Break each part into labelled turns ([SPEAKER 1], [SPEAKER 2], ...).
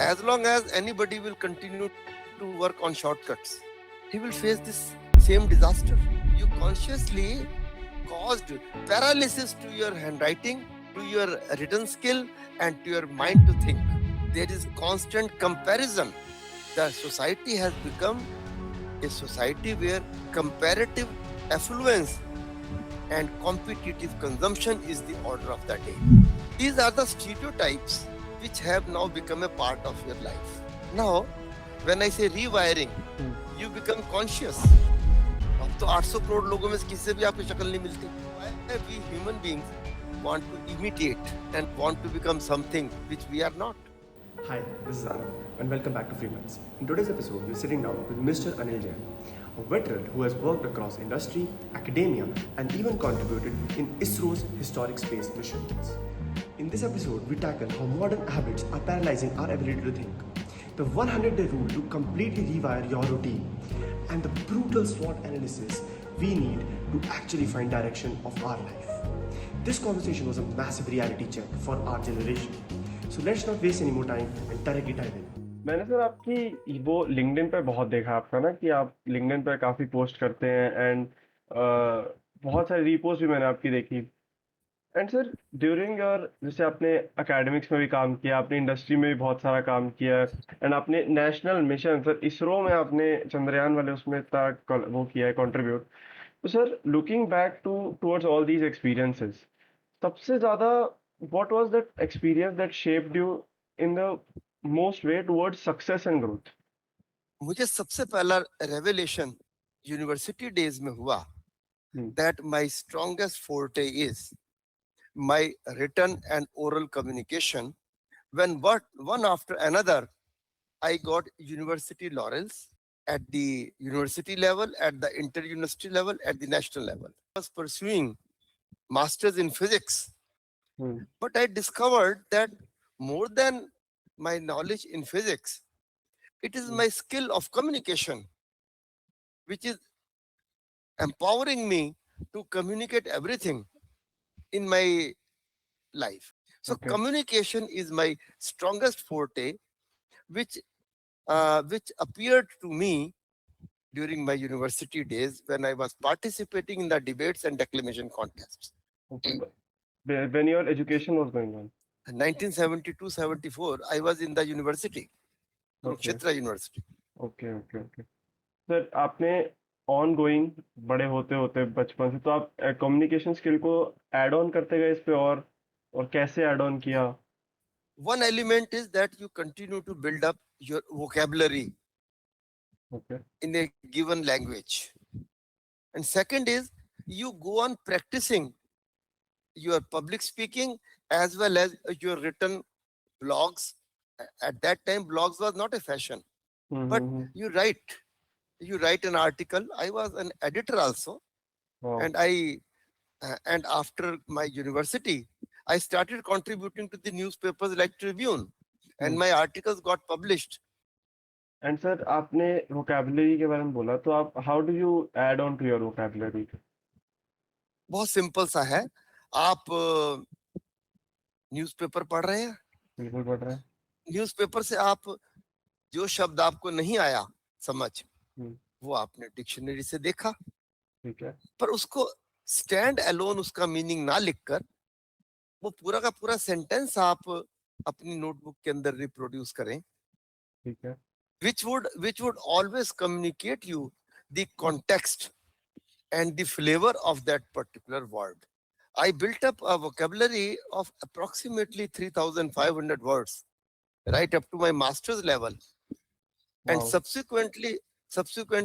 [SPEAKER 1] As long as anybody will continue to work on shortcuts, he will face this same disaster. You consciously caused paralysis to your handwriting, to your written skill, and to your mind to think. There is constant comparison. The society has become a society where comparative affluence and competitive consumption is the order of the day. These are the stereotypes which have now become a part of your life. Now, when I say rewiring, you become conscious. अब तो 800 करोड़ लोगों में से किसी से भी आपकी शक्ल नहीं मिलती. Why we human beings want to imitate and want to become something which we are not?
[SPEAKER 2] Hi, this is Anand, and welcome back to Freelance. In today's episode, we're sitting down with Mr. Anil Jain, a veteran who has worked across industry, academia, and even contributed in ISRO's historic space missions. In this episode, we tackle how modern habits are paralyzing our ability to think, the 100-day rule to completely rewire your routine, and the brutal SWOT analysis we need to actually find direction of our life. This conversation was a massive reality check for our generation. So let's not waste any more time and directly dive in.
[SPEAKER 3] मैंने sir आपकी वो LinkedIn पे बहुत देखा आपका ना कि आप लिंक्डइन पे काफ़ी पोस्ट करते हैं एंड बहुत सारी रीपोस्ट भी मैंने आपकी देखी एंड सर ड्यूरिंग योर जैसे आपने एकेडमिक्स में भी काम किया आपने इंडस्ट्री में भी बहुत सारा काम किया एंड आपने नेशनल मिशन सर इसरो में आपने चंद्रयान वाले उसमें तक वो किया है कंट्रीब्यूट तो sir looking back towards all these experiences सबसे ज़्यादा what was that experience that shaped you in the most way towards success and growth?
[SPEAKER 1] मुझे सबसे पहला रेवलेशन यूनिवर्सिटी डेज में हुआ that my strongest forte is my written and oral communication. When one after another, I got university laurels at the university level, at the inter-university level, at the national level. I was pursuing masters in physics. But I discovered that more than my knowledge in physics, it is my skill of communication, which is empowering me to communicate everything in my life. So communication is my strongest forte, which appeared to me during my university days when I was participating in the debates and declamation contests.
[SPEAKER 3] Okay. When your education was going on?
[SPEAKER 1] 1972-74, I was in the university, Kurukshetra University.
[SPEAKER 3] Okay. Sir आपने on going बड़े होते होते बचपन से तो आप communication skill को add on करते गए इस पे और कैसे ऐड ऑन किया?
[SPEAKER 1] One element is that you continue to build up your vocabulary in a given language. And second is you go on practicing your public speaking as well as your written blogs. At that time, blogs was not a fashion, but you write an article. I was an editor also, and and after my university, I started contributing to the newspapers like Tribune, and my articles got published.
[SPEAKER 3] And sir, आपने vocabulary के बारे में बोला तो आप how do you add on to your vocabulary?
[SPEAKER 1] बहुत simple सा है. आप न्यूज़पेपर पढ़ रहे हैं?
[SPEAKER 3] बिल्कुल पढ़ रहे हैं.
[SPEAKER 1] न्यूज़पेपर से आप जो शब्द आपको नहीं आया समझ, वो आपने डिक्शनरी से देखा,
[SPEAKER 3] ठीक है,
[SPEAKER 1] पर उसको स्टैंड अलोन उसका मीनिंग ना लिखकर वो पूरा का पूरा सेंटेंस आप अपनी नोटबुक के अंदर रिप्रोड्यूस करें,
[SPEAKER 3] ठीक है,
[SPEAKER 1] which would always communicate you the context and the flavor of that particular word. I built up a vocabulary of approximately 3,500 words right up to my master's level. Wow. And subsequently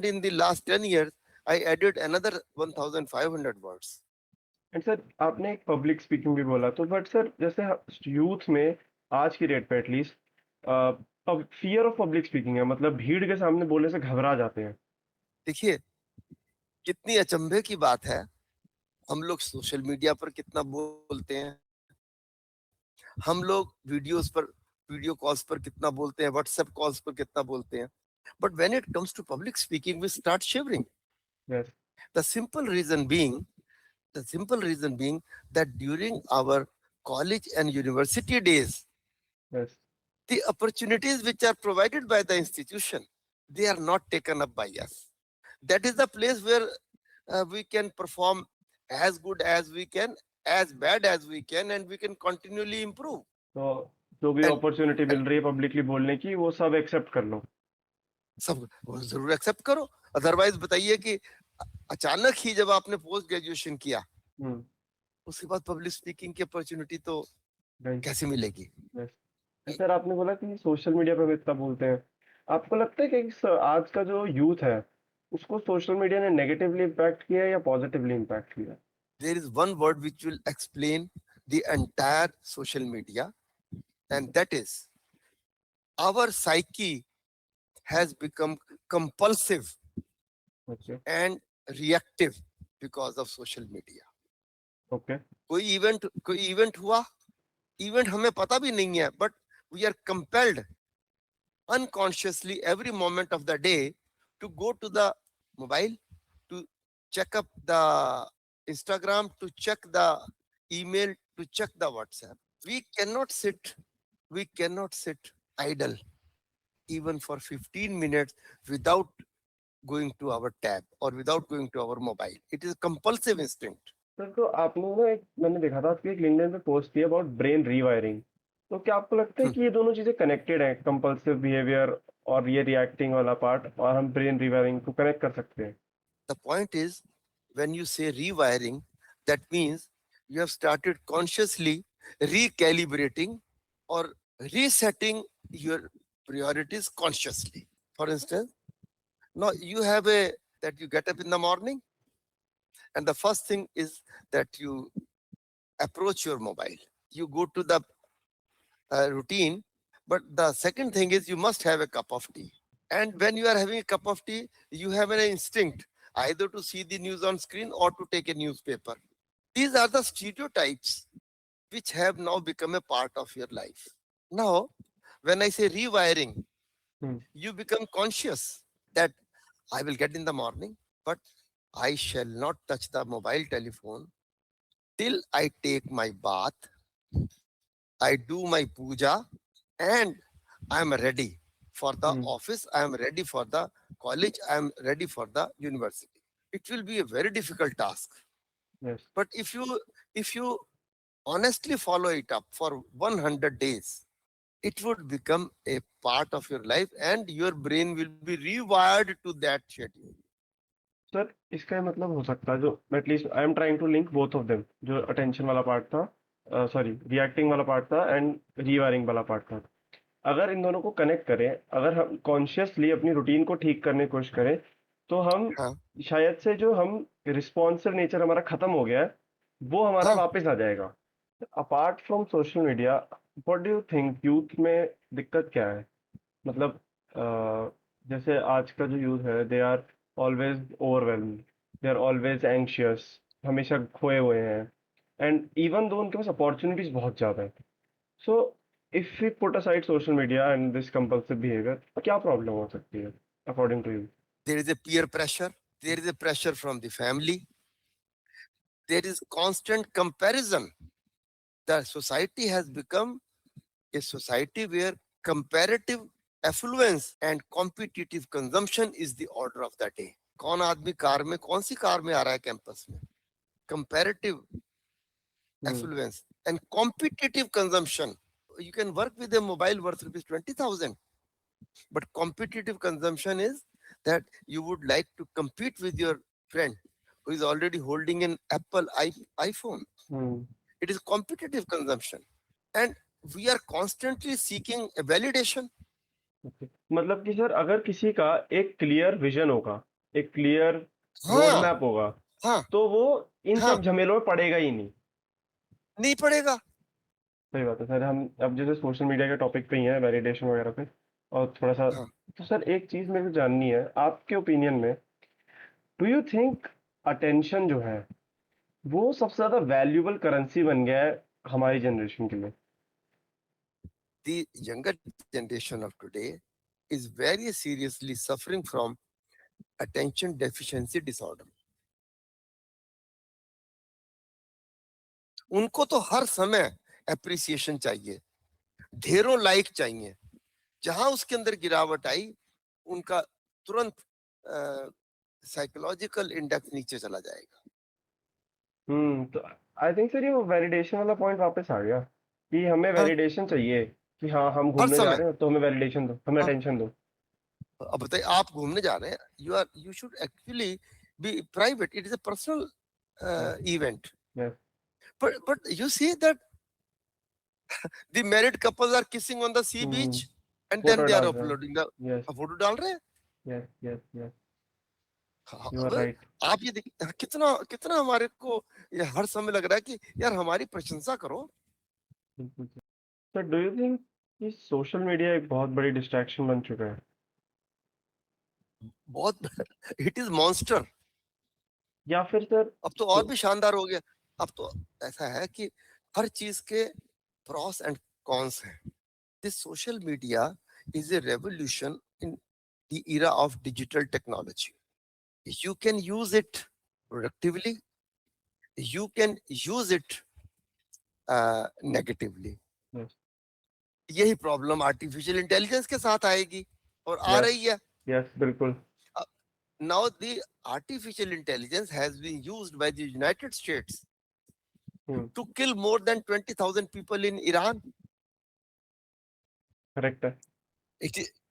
[SPEAKER 1] in the last 10 years, I added another 1,500 words.
[SPEAKER 3] And sir आपने एक public speaking भी बोला तो but sir जैसे youth में आज की date पे at least fear of public speaking है मतलब भीड़ के सामने बोलने से घबरा जाते हैं.
[SPEAKER 1] देखिए कितनी अचंभे की बात है, हम लोग सोशल मीडिया पर कितना बोलते हैं, हम लोग वीडियो कॉल्स पर कितना बोलते हैं, व्हाट्सएप कॉल्स पर कितना बोलते हैं, but when it comes to public speaking we start shivering. The simple reason being that during our college and university days, The opportunities which are provided by the institution, they are not taken up by us. That is the place where we can perform as good as we can, as bad as we can, and we can continually improve.
[SPEAKER 3] तो जो भी
[SPEAKER 1] And
[SPEAKER 3] opportunity मिल रही है publicly बोलने की वो सब accept कर लो।
[SPEAKER 1] सब वो जरूर एक्सेप्ट करो, अदरवाइज बताइए कि अचानक ही जब आपने पोस्ट ग्रेजुएशन किया, उसके बाद पब्लिक स्पीकिंग की अपॉर्चुनिटी तो
[SPEAKER 3] राइट।
[SPEAKER 1] कैसे मिलेगी?
[SPEAKER 3] सर आपने बोला कि सोशल मीडिया पे हम इतना बोलते हैं, आपको लगता है कि आज का जो यूथ है उसको सोशल मीडिया ने नेगेटिवली इम्पैक्ट किया है या पॉजिटिवली इम्पैक्ट किया है?
[SPEAKER 1] There is one word which will explain the entire social media, and that is our psyche has become compulsive
[SPEAKER 3] okay
[SPEAKER 1] and reactive because of social media.
[SPEAKER 3] Okay
[SPEAKER 1] कोई event हुआ, event हमें पता भी नहीं है, but we are compelled unconsciously every moment of the day to go to the mobile, to check up the Instagram, to check the email, to check the WhatsApp. We cannot sit idle even for 15 minutes without going to our tab or without going to our mobile. It is a compulsive instinct.
[SPEAKER 3] Sir तो आपने ना एक मैंने देखा था आपकी एक LinkedIn पे पोस्ट की अबाउट ब्रेन रीवायरिंग, तो क्या आपको लगता है कि ये दोनों चीजें कनेक्टेड हैं, कंपल्सिव बिहेवियर और ये रिएक्टिंग वाला पार्ट, और हम ब्रेन रीवायरिंग को कनेक्ट कर सकते हैं?
[SPEAKER 1] The point is, when you say rewiring, that means you have started consciously recalibrating or resetting your priorities consciously. For instance, now you have that you get up in the morning, and the first thing is that you approach your mobile. You go to the routine, but the second thing is you must have a cup of tea. And when you are having a cup of tea, you have an instinct either to see the news on screen or to take a newspaper. These are the stereotypes which have now become a part of your life. Now, when I say rewiring, you become conscious that I will get in the morning, but I shall not touch the mobile telephone till I take my bath, I do my puja, and I am ready for the office, I am ready for the college, I am ready for the university. It will be a very difficult task.
[SPEAKER 3] Yes.
[SPEAKER 1] But if you honestly follow it up for 100 days, it would become a part of your life and your brain will be rewired to that schedule.
[SPEAKER 3] Sir इसका ये मतलब हो सकता है जो at least I am trying to link both of them, जो attention वाला part था, सॉरी रिएक्टिंग वाला पार्ट था एंड रीवायरिंग वाला पार्ट था, अगर इन दोनों को कनेक्ट करें, अगर हम कॉन्शियसली अपनी रूटीन को ठीक करने की कोशिश करें, तो हम शायद से जो हम रिस्पॉन्सिव नेचर हमारा खत्म हो गया है वो हमारा वापस आ जाएगा। Apart from social media, what do you think youth में दिक्कत क्या है? मतलब जैसे आज का जो यूथ है, they are always overwhelmed, they are always anxious, हमेशा खोए हुए हैं, एंड इवन दो उनके पास अपॉर्चुनिटीज बहुत ज़्यादा है। So if we put aside social media and this compulsive behaviour, तो क्या प्रॉब्लम हो सकती है according to you?
[SPEAKER 1] There is a peer pressure, there is a pressure from the family, there is constant comparison. The society has become a society where comparative affluence and competitive consumption is the order of the day. कौन आदमी car में, कौन सी car में आ रहा है campus में? Comparative affluence and competitive consumption. You can work with a mobile worth rupees 20,000, but competitive consumption is that you would like to compete with your friend who is already holding an Apple iPhone. It is competitive consumption, and we are constantly seeking a validation.
[SPEAKER 3] मतलब कि sir अगर किसी का एक clear vision होगा, एक clear road map होगा, तो वो इन सब झमेलों में पड़ेगा ही नहीं
[SPEAKER 1] पड़ेगा।
[SPEAKER 3] सही बात है सर। हम अब जैसे सोशल मीडिया के टॉपिक पे ही हैं, वैलिडेशन वगैरह पे, और थोड़ा सा तो सर एक चीज मेरे को जाननी है आपके ओपिनियन में, डू यू थिंक अटेंशन जो है वो सबसे ज्यादा वैल्यूएबल करेंसी बन गया है हमारी जनरेशन के लिए?
[SPEAKER 1] The younger generation of today is very seriously suffering from attention deficiency disorder. उनको तो हर समय appreciation चाहिए, ढेरों लाइक चाहिए, जहां उसके अंदर गिरावट आई उनका तुरंत साइकोलॉजिकल इंडेक्स नीचे चला जाएगा।
[SPEAKER 3] तो आई थिंक सर ये वो वैलिडेशन वाला पॉइंट वापस आ गया कि हमें
[SPEAKER 1] हाँ,
[SPEAKER 3] वैलिडेशन चाहिए कि हाँ हम
[SPEAKER 1] हर
[SPEAKER 3] घूमने जा
[SPEAKER 1] समय।
[SPEAKER 3] रहे हैं तो हमें वैलिडेशन दो, हमें
[SPEAKER 1] हाँ,
[SPEAKER 3] अटेंशन दो।
[SPEAKER 1] अब बताइए, आप घूमने जा रहे हैं, you should actually be private, it is a personal event,
[SPEAKER 3] yes
[SPEAKER 1] but you see that the married couples are kissing on the sea beach and then
[SPEAKER 3] photo
[SPEAKER 1] they are
[SPEAKER 3] डाल रहे हैं।
[SPEAKER 1] uploading the
[SPEAKER 3] यस
[SPEAKER 1] फोटो डाल रहे हैं।
[SPEAKER 3] Yes yes yes
[SPEAKER 1] हाँ,
[SPEAKER 3] you are
[SPEAKER 1] अब
[SPEAKER 3] right.
[SPEAKER 1] आप ये देखिए कितना कितना हमारे को ये हर समय लग रहा है कि यार हमारी प्रशंसा करो।
[SPEAKER 3] बिल्कुल sir. Sir do you think कि सोशल मीडिया एक बहुत बड़ी डिस्ट्रैक्शन बन चुका है?
[SPEAKER 1] बहुत इट इज मॉन्स्टर।
[SPEAKER 3] या फिर सर
[SPEAKER 1] अब तो और भी शानदार हो गया। अब तो ऐसा है कि हर चीज के प्रॉस एंड कॉन्स हैं। This social media is a revolution in the era of digital technology. You can use it productively, you can use it negatively.
[SPEAKER 3] Yes
[SPEAKER 1] यही प्रॉब्लम आर्टिफिशियल इंटेलिजेंस के साथ आएगी और आ
[SPEAKER 3] यस
[SPEAKER 1] रही है।
[SPEAKER 3] यस बिल्कुल।
[SPEAKER 1] Now the artificial intelligence has been used by the United States to kill more than 20,000 people in Iran.
[SPEAKER 3] Correct है।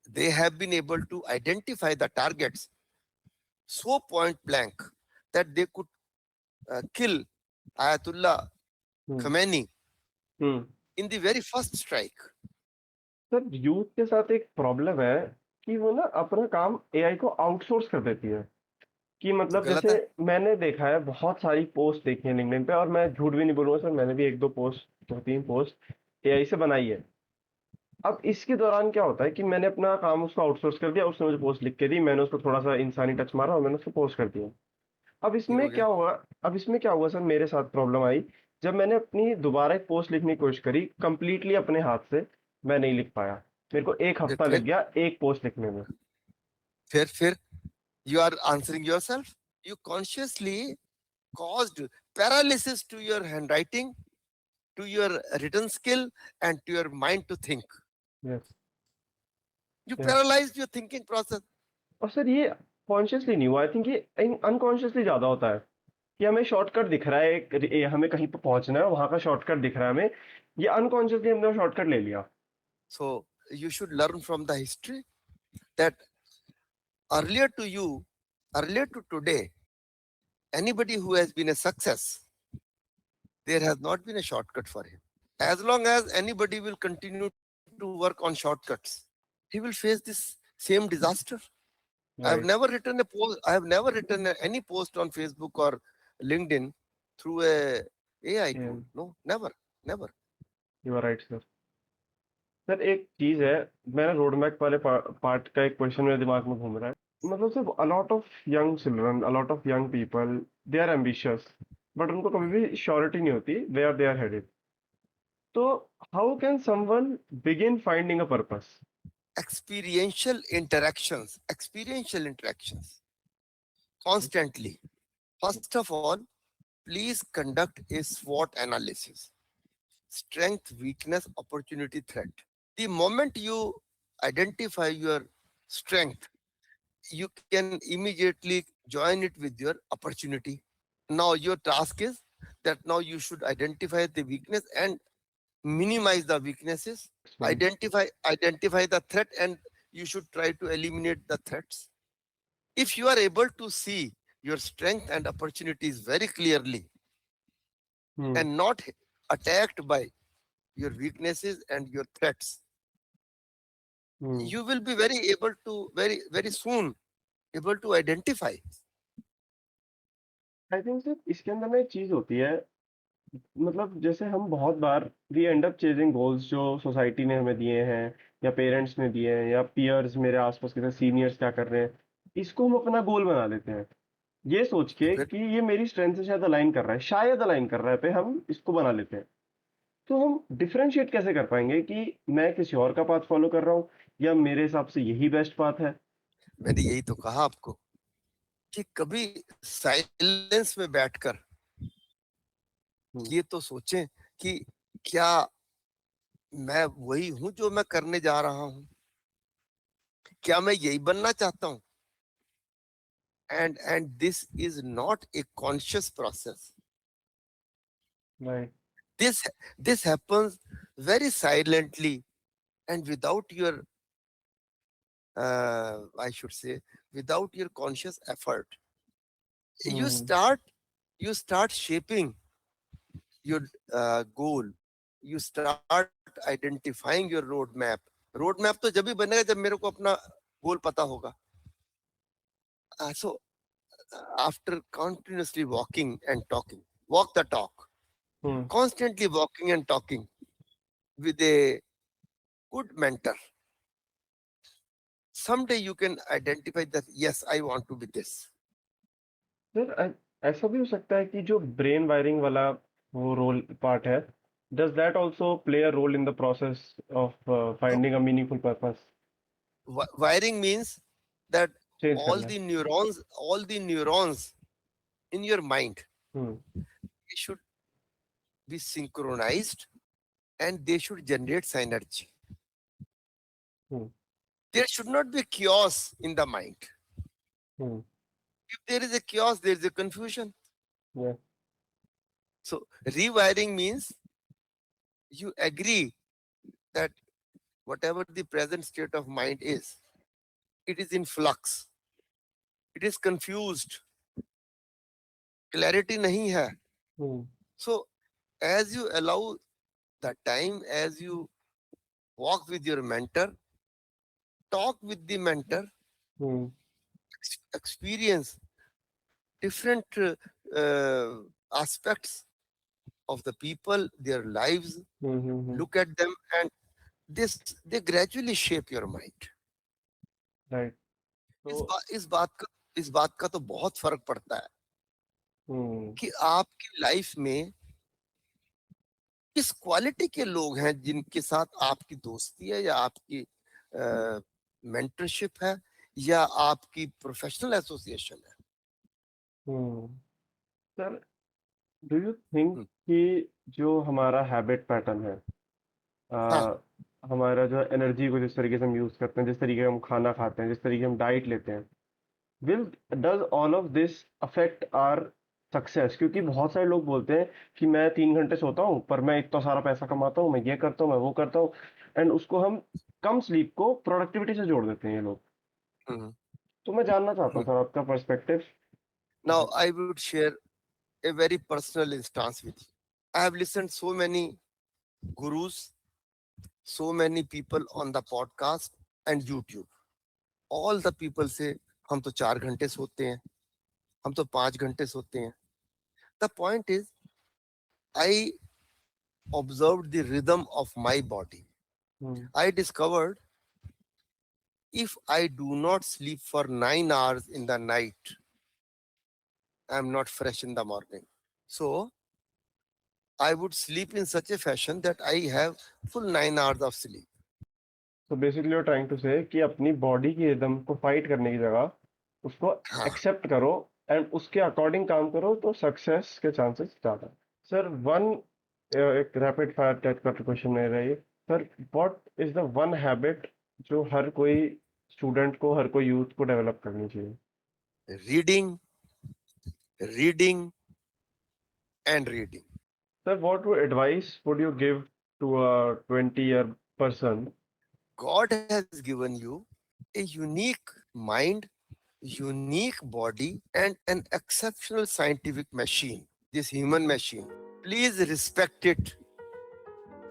[SPEAKER 1] They have been able to identify the targets so point blank that they could kill Ayatollah
[SPEAKER 3] hmm
[SPEAKER 1] Khomeini
[SPEAKER 3] hmm
[SPEAKER 1] in the very first strike.
[SPEAKER 3] Sir youth के साथ एक problem है कि वो ना अपना काम एआई को आउटसोर्स कर देती है। कि
[SPEAKER 1] जो
[SPEAKER 3] मतलब
[SPEAKER 1] गलत
[SPEAKER 3] जैसे
[SPEAKER 1] है।
[SPEAKER 3] मैंने देखा है बहुत सारी पोस्ट देखी है लिंक्डइन पे, और मैं झूठ भी नहीं बोलूंगा सर, मैंने भी एक दो पोस्ट, दो तीन पोस्ट एआई से बनाई है। अब इसके दौरान क्या होता है कि मैंने अपना काम उसको आउटसोर्स कर दिया, उसने मुझे पोस्ट लिख के दी, मैंने उसको थोड़ा सा इंसानी टच मारा और मैंने उसको पोस्ट कर दिया। अब
[SPEAKER 1] ये हो
[SPEAKER 3] इसमें
[SPEAKER 1] गया।
[SPEAKER 3] क्या हुआ, अब इसमें क्या हुआ सर, मेरे साथ प्रॉब्लम आई। जब मैंने अपनी दोबारा एक पोस्ट लिखने की कोशिश करी कंप्लीटली अपने हाथ से, मैं नहीं लिख पाया। मेरे को एक
[SPEAKER 1] फिर
[SPEAKER 3] हफ्ता लग
[SPEAKER 1] फिर
[SPEAKER 3] गया एक पोस्ट लिखने में।
[SPEAKER 1] फिर you are answering yourself. You consciously caused paralysis to your handwriting, to your written skill, and to your mind to think.
[SPEAKER 3] Yes
[SPEAKER 1] You
[SPEAKER 3] yes
[SPEAKER 1] paralyzed your thinking process.
[SPEAKER 3] और सर ये कॉन्शियसली नहीं हुआ, I think ये unconsciously ज्यादा होता है कि हमें शॉर्टकट दिख रहा है, हमें कहीं पर पहुंचना है, वहां का शॉर्टकट दिख रहा है हमें, ये अनकॉन्शियसली हमने शॉर्टकट ले लिया।
[SPEAKER 1] So you should learn from the history that earlier to you, earlier to today, anybody who has been a success, there has not been a shortcut for him. As long as anybody will continue to work on shortcuts, he will face this same disaster. I have
[SPEAKER 3] right
[SPEAKER 1] never written a post. I have never written any post on Facebook or LinkedIn through a AI tool. No, never, never.
[SPEAKER 3] You are right sir. Sir एक चीज है, मेरा road map वाले part का एक question मेरे दिमाग में घूम रहा है। मतलब सिर्फ a lot of young children, a lot of young people, they are ambitious, but उनको कभी भी श्योरिटी नहीं होती वेयर दे आर हेडेड। तो how can someone begin finding a purpose?
[SPEAKER 1] Experiential interactions constantly. First of all, please conduct a SWOT analysis: strength, weakness, opportunity, threat. The moment you identify your strength, you can immediately join it with your opportunity. Now your task is that now you should identify the weakness and minimize the weaknesses. Identify the threat, and you should try to eliminate the threats. If you are able to see your strength and opportunities very clearly and not attacked by your weaknesses and your threats, you will be very able to very soon able to identify.
[SPEAKER 3] I think sir इसके अंदर ना एक चीज होती है, मतलब जैसे हम बहुत बार we end up chasing goals जो सोसाइटी ने हमें दिए हैं, या पेरेंट्स ने दिए हैं, या पीयर्स मेरे आसपास के सीनियर्स क्या कर रहे हैं, इसको हम अपना गोल बना लेते हैं ये सोच के
[SPEAKER 1] फिर
[SPEAKER 3] कि ये मेरी स्ट्रेंथ से शायद अलाइन कर रहा है, शायद अलाइन कर रहा है, पे हम इसको बना लेते हैं। तो हम डिफरेंशिएट कैसे कर पाएंगे कि मैं किसी और का पाथ फॉलो कर रहा हूँ या मेरे हिसाब से यही बेस्ट पाथ है?
[SPEAKER 1] मैंने यही तो कहा आपको कि कभी साइलेंस में बैठकर ये तो सोचें कि क्या मैं वही हूं जो मैं करने जा रहा हूं? क्या मैं यही बनना चाहता हूं? And this is not a conscious process.
[SPEAKER 3] Right.
[SPEAKER 1] This happens very silently and without your I should say, without your conscious effort. You
[SPEAKER 3] Hmm.
[SPEAKER 1] start shaping your goal. You start identifying your roadmap. Roadmap तो जब भी बनेगा जब मेरे को अपना गोल पता होगा. So after continuously walking and talking, walk the talk,
[SPEAKER 3] Hmm.
[SPEAKER 1] constantly walking and talking with a good mentor, someday you can identify that yes, I want to be this.
[SPEAKER 3] Sir ऐसा भी हो सकता है कि जो ब्रेन वायरिंग वाला वो role part है, does that also play a role in the process of
[SPEAKER 1] No,
[SPEAKER 3] finding a meaningful purpose?
[SPEAKER 1] wiring means that
[SPEAKER 3] change
[SPEAKER 1] all
[SPEAKER 3] करना.
[SPEAKER 1] the neurons in your mind,
[SPEAKER 3] Hmm.
[SPEAKER 1] they should be synchronized and they should generate synergy.
[SPEAKER 3] Hmm.
[SPEAKER 1] There should not be chaos in the mind.
[SPEAKER 3] Hmm.
[SPEAKER 1] If there is a chaos, there is a confusion.
[SPEAKER 3] Yeah.
[SPEAKER 1] So rewiring means you agree that whatever the present state of mind is, it is in flux. It is confused. Clarity nahi hai.
[SPEAKER 3] Hmm.
[SPEAKER 1] So as you allow the time, as you walk with your mentor, talk with the mentor,
[SPEAKER 3] Hmm.
[SPEAKER 1] experience different aspects of the people, their lives,
[SPEAKER 3] Hmm. Hmm.
[SPEAKER 1] look at them, and they gradually shape your mind.
[SPEAKER 3] Right.
[SPEAKER 1] इस
[SPEAKER 3] So.
[SPEAKER 1] बा, इस बात का तो बहुत फर्क पड़ता है
[SPEAKER 3] Hmm.
[SPEAKER 1] कि आपकी लाइफ में किस क्वालिटी के लोग हैं जिनके साथ आपकी दोस्ती है या आपकी मेंटरशिप है या आपकी प्रोफेशनल एसोसिएशन है.
[SPEAKER 3] Hmm. Sir, do you think
[SPEAKER 1] hmm,
[SPEAKER 3] कि जो हमारा हैबिट पैटर्न है,
[SPEAKER 1] हाँ,
[SPEAKER 3] हमारा जो एनर्जी को जिस तरीके से हम यूज करते हैं, जिस तरीके से हम खाना खाते हैं, जिस तरीके से हम डाइट लेते हैं, will does all of this affect our success? क्योंकि बहुत सारे लोग बोलते हैं कि मैं 3 घंटे सोता हूँ पर मैं इतना सारा पैसा कमाता हूँ, मैं ये करता हूँ, मैं वो करता हूँ, एंड उसको हम कम स्लीप को प्रोडक्टिविटी से जोड़ देते हैं ये लोग.
[SPEAKER 1] हम्म,
[SPEAKER 3] तो मैं जानना चाहता
[SPEAKER 1] हम्म.
[SPEAKER 3] हूँ सर आपका perspective.
[SPEAKER 1] Now I would share a very personal instance with you. I have listened so many gurus, so many people on the podcast and YouTube. All the people say हम तो 4 घंटे सोते हैं, हम तो 5 घंटे सोते हैं. The point is, I observed the rhythm of my body. I discovered if I do not sleep for 9 hours in the night, I am not fresh in the morning. So I would sleep in such a fashion that I have full 9 hours of sleep.
[SPEAKER 3] तो basically you are trying to say कि अपनी body की rhythm को fight करने की जगह उसको
[SPEAKER 1] हाँ,
[SPEAKER 3] एक्सेप्ट करो एंड उसके अकॉर्डिंग काम करो तो सक्सेस के चांसेस ज़्यादा. सर वन एक रैपिड फायर टाइप का क्वेश्चन मेरा ये, sir what is the one habit जो हर कोई स्टूडेंट को, हर कोई यूथ को डेवलप करनी चाहिए?
[SPEAKER 1] reading, reading, and reading.
[SPEAKER 3] Sir what advice would you give to a 20-year person?
[SPEAKER 1] God has given you a unique mind, unique body, and an exceptional scientific machine, this human machine. Please respect it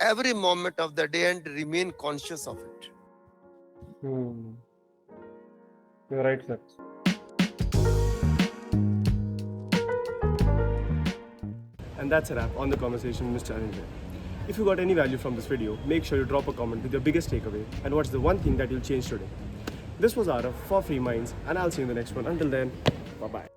[SPEAKER 1] every moment of the day and remain conscious of it.
[SPEAKER 3] You're right, sir.
[SPEAKER 2] And that's a wrap on the conversation with Mr. Anil. If you got any value from this video, make sure you drop a comment with your biggest takeaway and what's the one thing that you'll change today. This was Arav for Free Minds, and I'll see you in the next one. Until then, bye-bye.